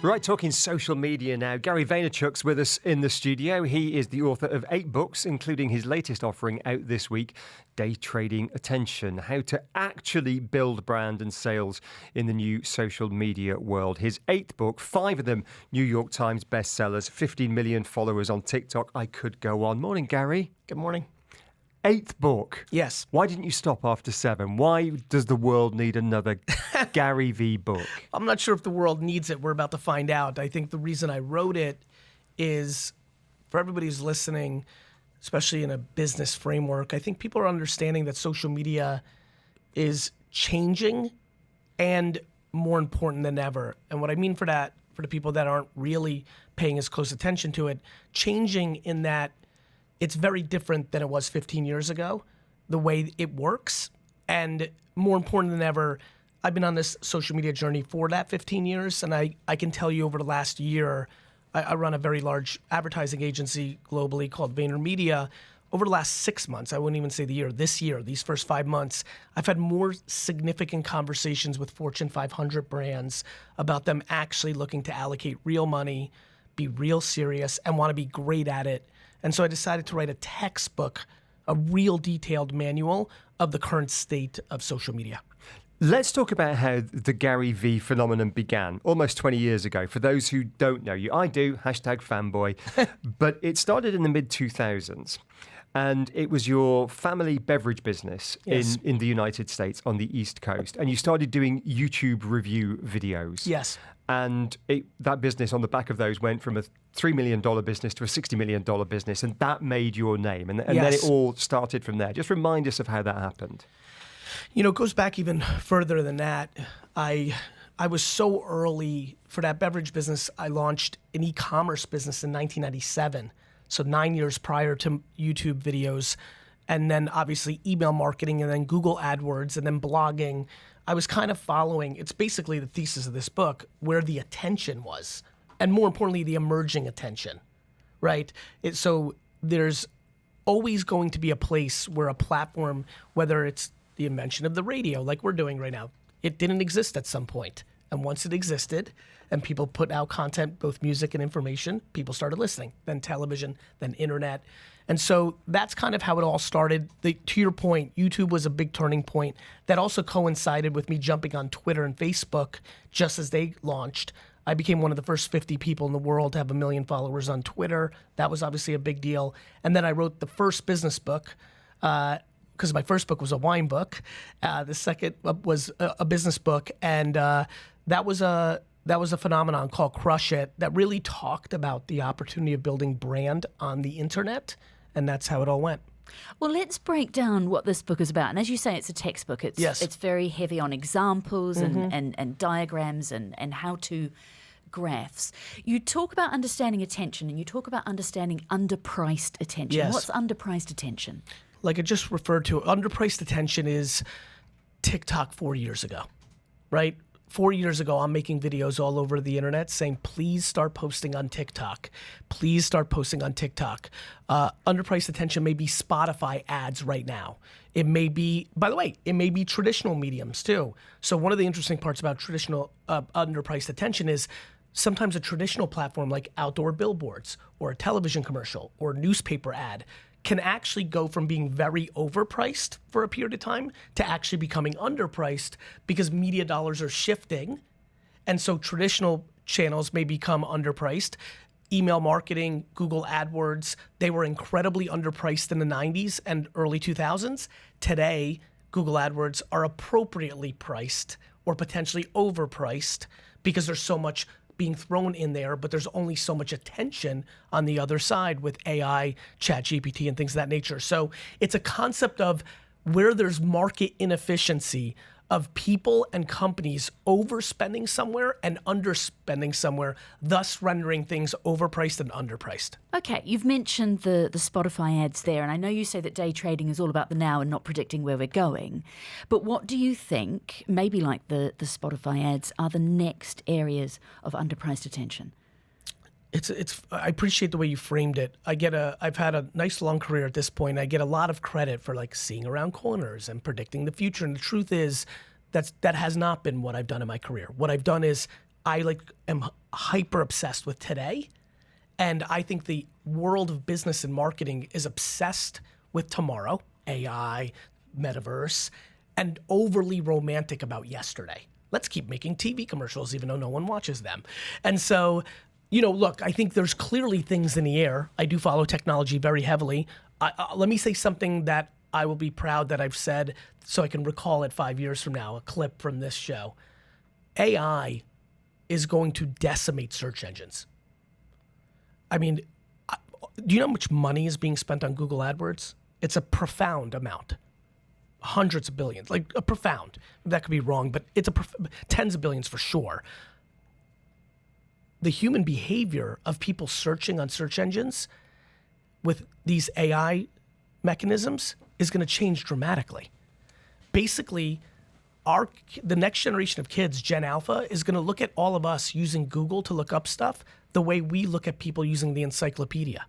Right, talking social media now. Gary Vaynerchuk's with us in the studio. He is the author of 8 books, including his latest offering out this week, Day Trading Attention, how to actually build brand and sales in the new social media world. His 8th book, 5 of them New York Times bestsellers, 15 million followers on TikTok. I could go on. Morning, Gary. Good morning. 8th book. Yes. Why didn't you stop after 7? Why does the world need another Gary V book? I'm not sure if the world needs it. We're about to find out. I think the reason I wrote it is for everybody who's listening, especially in a business framework, I think people are understanding that social media is changing and more important than ever. And what I mean for that, for the people that aren't really paying as close attention to it, changing in that it's very different than it was 15 years ago, the way it works. And more important than ever, I've been on this social media journey for that 15 years. And I can tell you over the last year, I run a very large advertising agency globally called Vaynermedia. Over the last 6 months, I wouldn't even say the year, this year, these first 5 months, I've had more significant conversations with Fortune 500 brands about them actually looking to allocate real money, be real serious, and want to be great at it. And so I decided to write a textbook, a real detailed manual of the current state of social media. Let's talk about how the Gary V phenomenon began almost 20 years ago. For those who don't know you, I do, #fanboy, but it started in the mid-2000s. And it was your family beverage business in the United States on the East Coast. And you started doing YouTube review videos. Yes. And that business on the back of those went from a $3 million business to a $60 million business. And that made your name. And then it all started from there. Just remind us of how that happened. You know, it goes back even further than that. I was so early for that beverage business. I launched an e-commerce business in 1997. So 9 years prior to YouTube videos, and then obviously email marketing, and then Google AdWords, and then blogging. I was kind of following, it's basically the thesis of this book, where the attention was, and more importantly, the emerging attention, right? So there's always going to be a place where a platform, whether it's the invention of the radio, like we're doing right now, it didn't exist at some point. And once it existed, and people put out content, both music and information, people started listening, then television, then internet. And so that's kind of how it all started. To your point, YouTube was a big turning point. That also coincided with me jumping on Twitter and Facebook just as they launched. I became one of the first 50 people in the world to have 1 million followers on Twitter. That was obviously a big deal. And then I wrote the first business book, because my first book was a wine book. The second was a business book, and that was a phenomenon called Crush It that really talked about the opportunity of building brand on the internet, and that's how it all went. Well, let's break down what this book is about. And as you say, it's a textbook. It's very heavy on examples and diagrams and how-to graphs. You talk about understanding attention, and you talk about understanding underpriced attention. Yes. What's underpriced attention? Like I just referred to, underpriced attention is TikTok 4 years ago, right? 4 years ago, I'm making videos all over the internet saying, please start posting on TikTok. Please start posting on TikTok. Underpriced attention may be Spotify ads right now. It may be, by the way, it may be traditional mediums too. So one of the interesting parts about traditional underpriced attention is sometimes a traditional platform like outdoor billboards or a television commercial or newspaper ad can actually go from being very overpriced for a period of time to actually becoming underpriced because media dollars are shifting. And so traditional channels may become underpriced. Email marketing, Google AdWords, they were incredibly underpriced in the 90s and early 2000s. Today, Google AdWords are appropriately priced or potentially overpriced because there's so much being thrown in there, but there's only so much attention on the other side with AI, ChatGPT, and things of that nature. So it's a concept of where there's market inefficiency of people and companies overspending somewhere and underspending somewhere, thus rendering things overpriced and underpriced. Okay, you've mentioned the Spotify ads there, and I know you say that day trading is all about the now and not predicting where we're going. But what do you think, maybe like the Spotify ads, are the next areas of underpriced attention? I appreciate the way you framed it. I've had a nice long career at this point. I get a lot of credit for like seeing around corners and predicting the future. And the truth is that has not been what I've done in my career. What I've done is I am hyper obsessed with today. And I think the world of business and marketing is obsessed with tomorrow, AI, metaverse, and overly romantic about yesterday. Let's keep making TV commercials even though no one watches them. And so, look, I think there's clearly things in the air. I do follow technology very heavily. Let me say something that I will be proud that I've said so I can recall it 5 years from now, a clip from this show. AI is going to decimate search engines. I mean, do you know how much money is being spent on Google AdWords? It's a profound amount. Hundreds of billions, like a profound. That could be wrong, but it's tens of billions for sure. The human behavior of people searching on search engines with these AI mechanisms is going to change dramatically. Basically, the next generation of kids, Gen Alpha, is going to look at all of us using Google to look up stuff the way we look at people using the encyclopedia.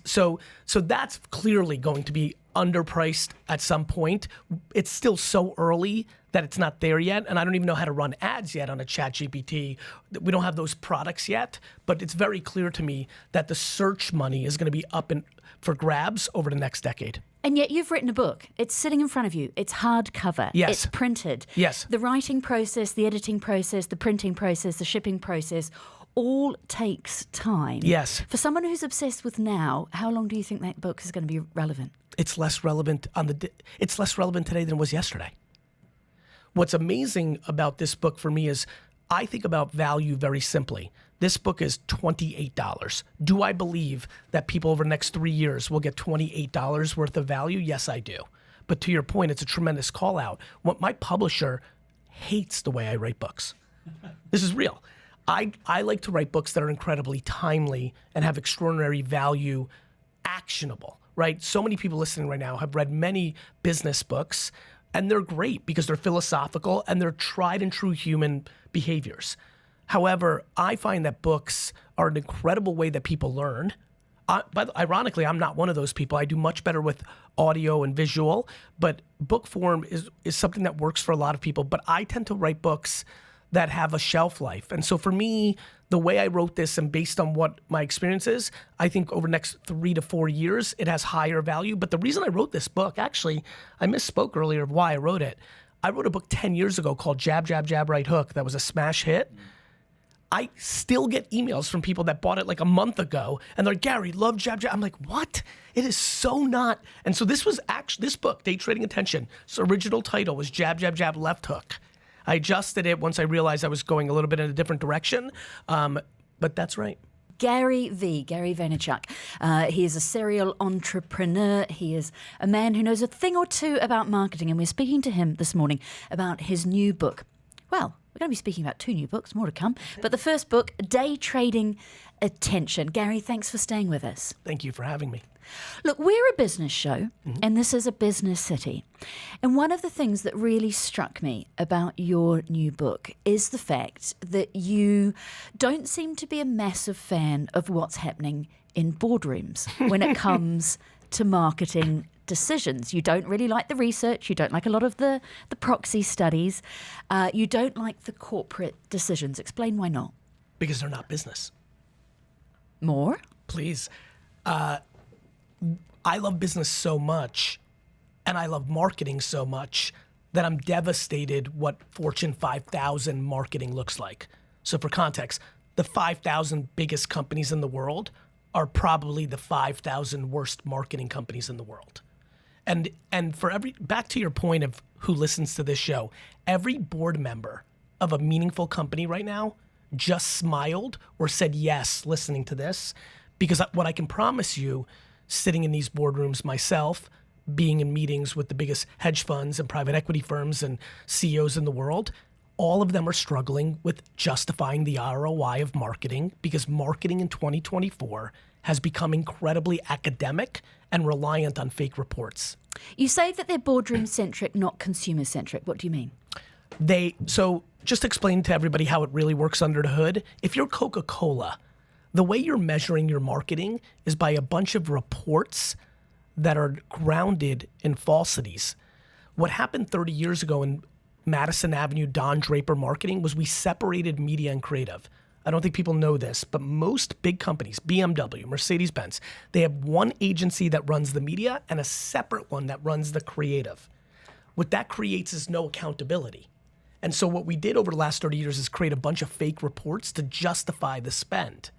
So that's clearly going to be underpriced at some point. It's still so early that it's not there yet, and I don't even know how to run ads yet on a ChatGPT. We don't have those products yet, but it's very clear to me that the search money is going to be up for grabs over the next decade. And yet you've written a book. It's sitting in front of you. It's hardcover. Yes. It's printed. Yes. The writing process, the editing process, the printing process, the shipping process, all takes time. Yes. For someone who's obsessed with now, how long do you think that book is going to be relevant? It's less relevant it's less relevant today than it was yesterday. What's amazing about this book for me is I think about value very simply. This book is $28. Do I believe that people over the next 3 years will get $28 worth of value? Yes, I do. But to your point, it's a tremendous call out. What my publisher hates the way I write books. This is real. I like to write books that are incredibly timely and have extraordinary value, actionable, right? So many people listening right now have read many business books, and they're great because they're philosophical and they're tried and true human behaviors. However, I find that books are an incredible way that people learn. But ironically, I'm not one of those people. I do much better with audio and visual, but book form is something that works for a lot of people. But I tend to write books that have a shelf life. And so for me, the way I wrote this and based on what my experience is, I think over the next 3 to 4 years, it has higher value. But the reason I wrote this book, actually, I misspoke earlier of why I wrote it. I wrote a book 10 years ago called Jab, Jab, Jab, Right Hook that was a smash hit. I still get emails from people that bought it like a month ago, and they're like, Gary, love Jab, Jab. I'm like, what? It is so not. And so this was actually, this book, Day Trading Attention, its original title was Jab, Jab, Jab, Left Hook. I adjusted it once I realized I was going a little bit in a different direction, but that's right. Gary Vaynerchuk. He is a serial entrepreneur. He is a man who knows a thing or two about marketing, and we're speaking to him this morning about his new book. Well, we're going to be speaking about 2 new books, more to come. But the first book, Day Trading Attention. Gary, thanks for staying with us. Thank you for having me. Look, we're a business show, and this is a business city. And one of the things that really struck me about your new book is the fact that you don't seem to be a massive fan of what's happening in boardrooms when it comes to marketing decisions. You don't really like the research. You don't like a lot of the proxy studies. You don't like the corporate decisions. Explain why not. Because they're not business. More? Please. I love business so much, and I love marketing so much that I'm devastated what Fortune 5000 marketing looks like. So for context, the 5,000 biggest companies in the world are probably the 5,000 worst marketing companies in the world. And for back to your point of who listens to this show, every board member of a meaningful company right now just smiled or said yes listening to this, because what I can promise you, sitting in these boardrooms myself, being in meetings with the biggest hedge funds and private equity firms and CEOs in the world, all of them are struggling with justifying the ROI of marketing, because marketing in 2024 has become incredibly academic and reliant on fake reports. You say that they're boardroom-centric, not consumer-centric. What do you mean? So just explain to everybody how it really works under the hood. If you're Coca-Cola, the way you're measuring your marketing is by a bunch of reports that are grounded in falsities. What happened 30 years ago in Madison Avenue Don Draper Marketing was we separated media and creative. I don't think people know this, but most big companies, BMW, Mercedes-Benz, they have one agency that runs the media and a separate one that runs the creative. What that creates is no accountability. And so what we did over the last 30 years is create a bunch of fake reports to justify the spend.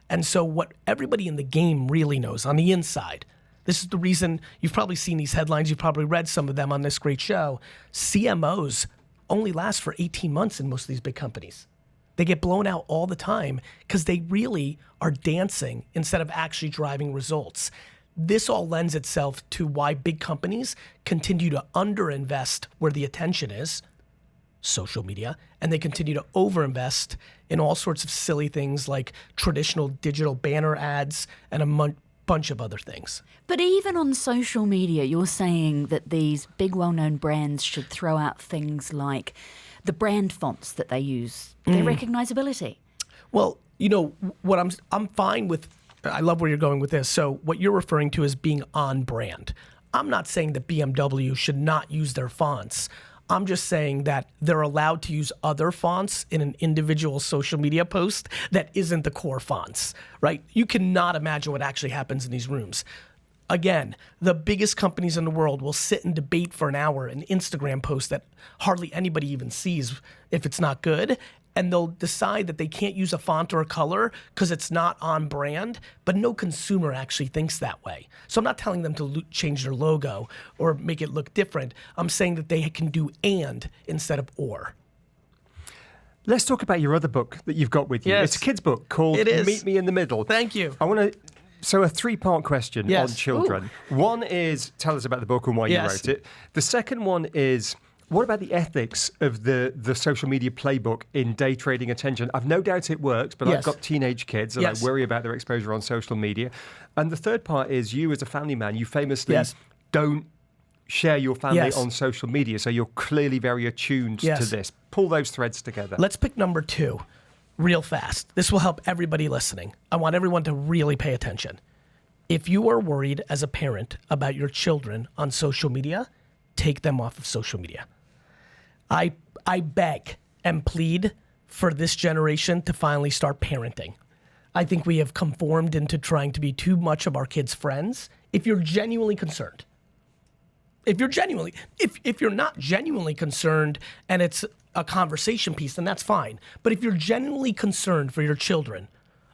And so what everybody in the game really knows on the inside, this is the reason you've probably seen these headlines, you've probably read some of them on this great show. CMOs only last for 18 months in most of these big companies. They get blown out all the time because they really are dancing instead of actually driving results. This all lends itself to why big companies continue to underinvest where the attention is, social media, and they continue to overinvest in all sorts of silly things like traditional digital banner ads and a bunch of other things. But even on social media, you're saying that these big well-known brands should throw out things like the brand fonts that they use, their recognizability. Well, you know, what I'm fine with, I love where you're going with this. So what you're referring to is being on brand. I'm not saying that BMW should not use their fonts. I'm just saying that they're allowed to use other fonts in an individual social media post that isn't the core fonts, right? You cannot imagine what actually happens in these rooms. Again, the biggest companies in the world will sit and debate for an hour an Instagram post that hardly anybody even sees if it's not good. And they'll decide that they can't use a font or a color because it's not on brand, but no consumer actually thinks that way. So I'm not telling them to change their logo or make it look different. I'm saying that they can do and instead of or. Let's talk about your other book that you've got with you. Yes. It's a kid's book called Meet Me in the Middle. Thank you. I want to... So a three-part question on children. Ooh. One is, tell us about the book and why you wrote it. The second one is, what about the ethics of the social media playbook in day trading attention? I've no doubt it works, but I've got teenage kids and I worry about their exposure on social media. And the third part is, you as a family man, you famously don't share your family on social media, so you're clearly very attuned to this. Pull those threads together. Let's pick number 2. Real fast. This will help everybody listening. I want everyone to really pay attention. If you are worried as a parent about your children on social media, take them off of social media. I beg and plead for this generation to finally start parenting. I think we have conformed into trying to be too much of our kids' friends. If you're genuinely concerned, if you're not genuinely concerned and it's a conversation piece, then that's fine. But if you're genuinely concerned for your children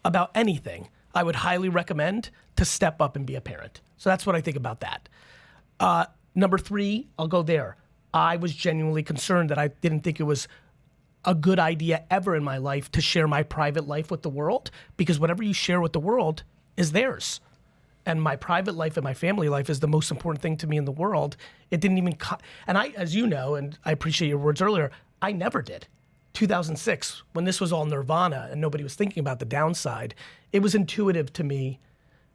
about anything, I would highly recommend to step up and be a parent. So that's what I think about that. Number 3, I'll go there. I was genuinely concerned that I didn't think it was a good idea ever in my life to share my private life with the world, because whatever you share with the world is theirs. And my private life and my family life is the most important thing to me in the world. It didn't even and I, as you know, and I appreciate your words earlier, I never did. 2006, when this was all nirvana and nobody was thinking about the downside, it was intuitive to me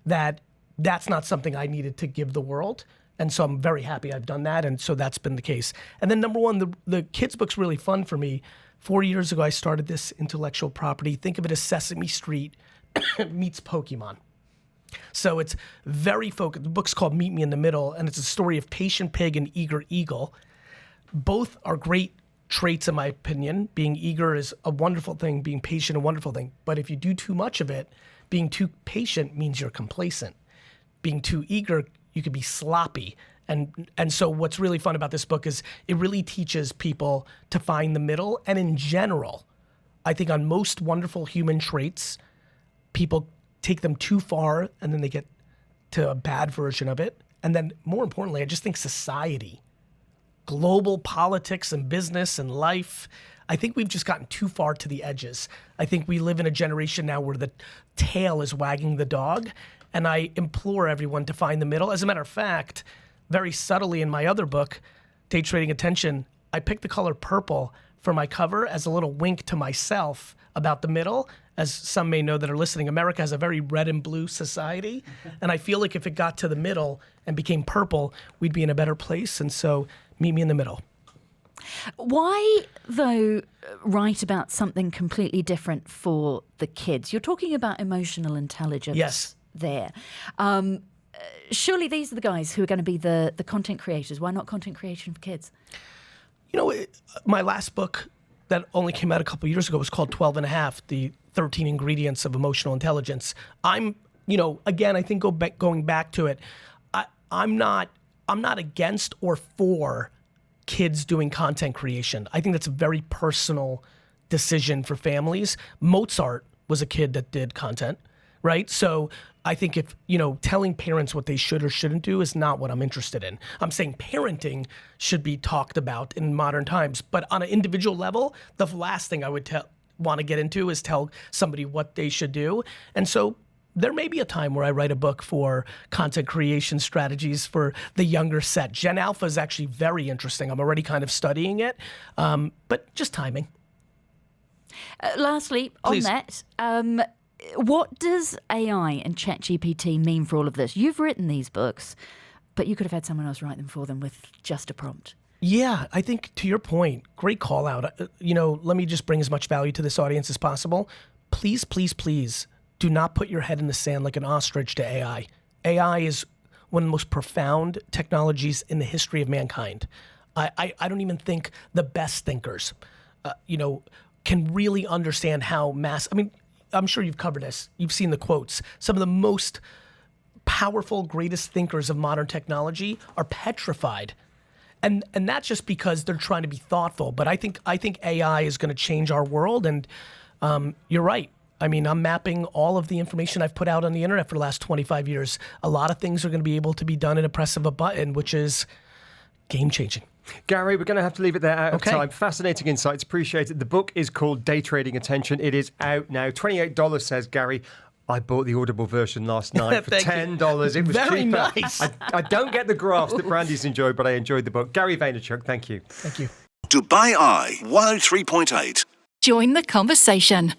that that's not something I needed to give the world. And so I'm very happy I've done that. And so that's been the case. And then number 1, the kids' book's really fun for me. 4 years ago, I started this intellectual property. Think of it as Sesame Street meets Pokemon. So it's very focused. The book's called Meet Me in the Middle, and it's a story of Patient Pig and Eager Eagle. Both are great traits, in my opinion. Being eager is a wonderful thing. Being patient, a wonderful thing. But if you do too much of it, being too patient means you're complacent. Being too eager, you could be sloppy. And so what's really fun about this book is it really teaches people to find the middle. And in general, I think on most wonderful human traits, people take them too far and then they get to a bad version of it. And then more importantly, I just think society, global politics and business and life, I think we've just gotten too far to the edges. I think we live in a generation now where the tail is wagging the dog. And I implore everyone to find the middle. As a matter of fact, very subtly in my other book, Day Trading Attention, I picked the color purple for my cover as a little wink to myself about the middle. As some may know that are listening, America has a very red and blue society. And I feel like if it got to the middle and became purple, we'd be in a better place. And so meet me in the middle. Why, though, write about something completely different for the kids? You're talking about emotional intelligence there. Surely these are the guys who are going to be the content creators. Why not content creation for kids? My last book that only came out a couple years ago was called 12 and a Half, the 13 Ingredients of Emotional Intelligence. Again, I think going back to it, I'm not against or for kids doing content creation. I think that's a very personal decision for families. Mozart was a kid that did content, right? So I think if, telling parents what they should or shouldn't do is not what I'm interested in. I'm saying parenting should be talked about in modern times, but on an individual level, the last thing I would want to get into is tell somebody what they should do. And so there may be a time where I write a book for content creation strategies for the younger set. Gen Alpha is actually very interesting. I'm already kind of studying it, but just timing. Lastly, Please. On that, what does AI and ChatGPT mean for all of this? You've written these books, but you could have had someone else write them for them with just a prompt. Yeah, I think to your point, great call out. Let me just bring as much value to this audience as possible. Please, please, please do not put your head in the sand like an ostrich to AI. AI is one of the most profound technologies in the history of mankind. I don't even think the best thinkers, can really understand how I'm sure you've covered this. You've seen the quotes. Some of the most powerful, greatest thinkers of modern technology are petrified. And that's just because they're trying to be thoughtful. But I think AI is going to change our world. And you're right. I'm mapping all of the information I've put out on the internet for the last 25 years. A lot of things are going to be able to be done in a press of a button, which is game-changing. Gary, we're going to have to leave it there out of time. Fascinating insights. Appreciate it. The book is called Day Trading Attention. It is out now. $28, says Gary. I bought the Audible version last night for $10. It was very cheaper. Nice. I don't get the graphs that Brandy's enjoyed, but I enjoyed the book. Gary Vaynerchuk, thank you. Thank you. Dubai Eye 103.8. Join the conversation.